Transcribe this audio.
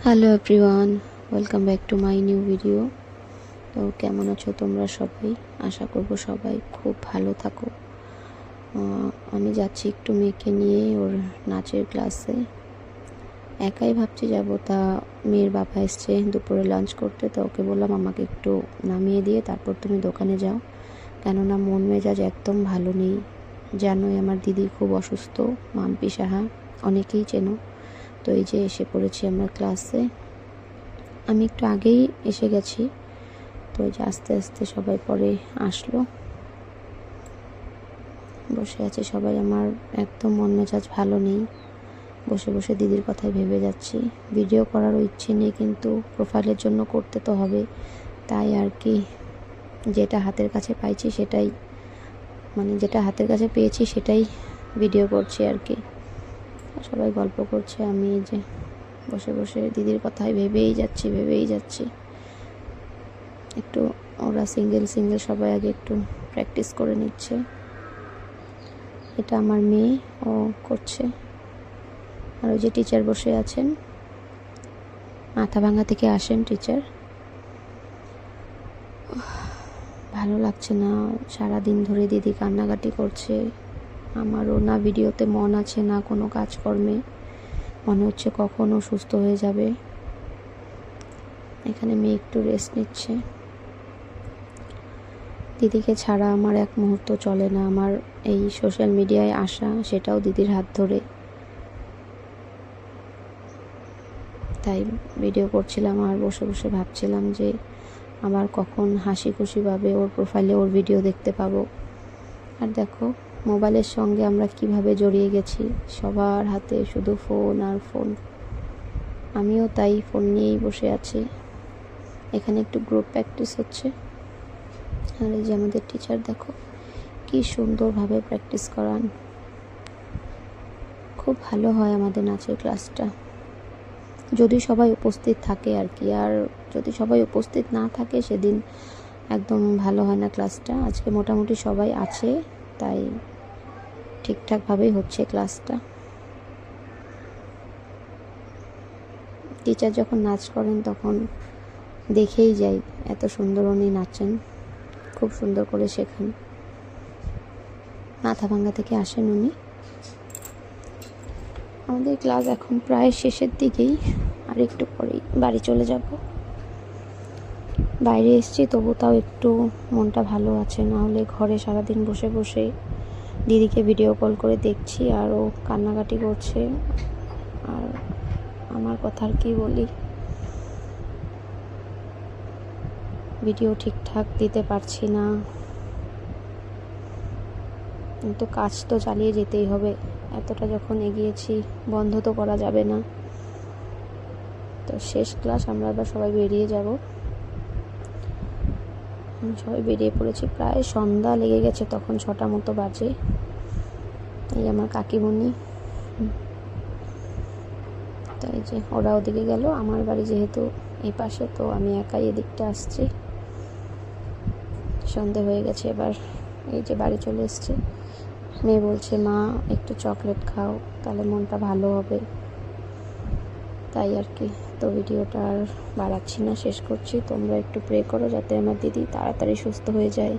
Hello everyone, welcome back to my new video. তো কেমন আছো তোমরা সবাই? আশা করব সবাই খুব ভালো থাকো। আমি যাচ্ছি একটু মেয়েকে নিয়ে ওর নাচের ক্লাসে। একাই ভাবছি যাব, তা মেয়ের বাবা এসছে দুপুরে লাঞ্চ করতে, তো ওকে বললাম আমাকে একটু নামিয়ে দিয়ে তারপর তুমি দোকানে যাও, কেননা মন মেজাজ একদম ভালো নেই। জানোই আমার দিদি খুব অসুস্থ, মাম্পি সাহা, অনেকেই চেনো। তো এই যে এসে পড়েছি আমরা ক্লাসে। আমি একটু আগেই এসে গেছি, তো এই যে আস্তে আস্তে সবাই পরে আসলো। বসে আছে সবাই, আমার একদম মন মেজাজ ভালো নেই। বসে বসে দিদির কথাই ভেবে যাচ্ছি। ভিডিও করারও ইচ্ছে নেই, কিন্তু প্রোফাইলের জন্য করতে তো হবে, তাই আর কি। যেটা হাতের কাছে পাইছি সেটাই, যেটা হাতের কাছে পেয়েছি সেটাই ভিডিও করছি আর কি। সবাই গল্প করছে, আমি এই যে বসে বসে দিদির কথাই ভেবেই যাচ্ছি। একটু ওরা সিঙ্গেল সবাই আগে একটু প্র্যাকটিস করে নিচ্ছে। এটা আমার মেয়ে, ও করছে। আর ওই যে টিচার বসে আছেন, মাথাভাঙা থেকে আসেন টিচার। ভালো লাগছে না, সারাদিন ধরে দিদি কান্নাকাটি করছে। আমারও না ভিডিওতে মন আছে না কোনো কাজকর্মে, মনে হচ্ছে কখনো সুস্থ হয়ে যাবে। এখানে মেয়ে একটু রেস্ট নিচ্ছে। দিদিকে ছাড়া আমার এক মুহূর্ত চলে না। আমার এই সোশ্যাল মিডিয়ায় আসা, সেটাও দিদির হাত ধরে। তাই ভিডিও করছিলাম আর বসে বসে ভাবছিলাম যে আবার কখন হাসি খুশিভাবে ওর প্রোফাইলে ওর ভিডিও দেখতে পাবো। আর দেখো মোবাইলের সঙ্গে আমরা কিভাবে জড়িয়ে গেছি, সবার হাতে শুধু ফোন আর ফোন। আমিও তাই ফোন নিয়েই বসে আছি। এখানে একটু গ্রুপ প্র্যাকটিস হচ্ছে। আর এই যে আমাদের টিচার দেখো কি সুন্দরভাবে প্র্যাকটিস করান। খুব ভালো হয় আমাদের নাচের ক্লাসটা, যদি সবাই উপস্থিত থাকে আর কি। আর যদি সবাই উপস্থিত না থাকে সেদিন একদম ভালো হয় না ক্লাসটা। আজকে মোটামুটি সবাই আছে, তাই ঠিকঠাকভাবেই হচ্ছে ক্লাসটা। টিচার যখন নাচ করেন তখন দেখেই যাই, এত সুন্দর উনি নাচেন, খুব সুন্দর করে শেখান। মাথাভাঙা থেকে আসেন উনি। আমাদের ক্লাস এখন প্রায় শেষের দিকেই, আর একটু পরেই বাড়ি চলে যাব। বাইরে এসেছি তবু তাও একটু মনটা ভালো আছে, না হলে ঘরে সারাদিন বসে বসে দিদিকে ভিডিও কল করে দেখছি আর ও কান্নাকাটি করছে। আর আমার কথা আর কি বলি, ভিডিও ঠিকঠাক দিতে পারছি না, কিন্তু কাজ তো চালিয়ে যেতেই হবে। এতটা যখন এগিয়েছি বন্ধ তো করা যাবে না। তো শেষ ক্লাস, আমরা আবার সবাই বেরিয়ে যাব। সবাই বেরিয়ে পড়েছি, প্রায় সন্ধ্যা লেগে গেছে, তখন 6টা মতো বাজে। এই আমার কাকিমণি, তাই যে ওরা ওদিকে গেল। আমার বাড়ি যেহেতু এই পাশে, তো আমি একাই এদিকটা আসছি। সন্ধে হয়ে গেছে এবার, এই যে বাড়ি চলে এসেছি। মেয়ে বলছে মা একটু চকলেট খাও, তাহলে মনটা ভালো হবে, তাই আর কি। তো ভিডিওটা আর বাড়াচ্ছি না, শেষ করছি। তোমরা একটু প্রে করো যাতে আমার দিদি তাড়াতাড়ি সুস্থ হয়ে যায়।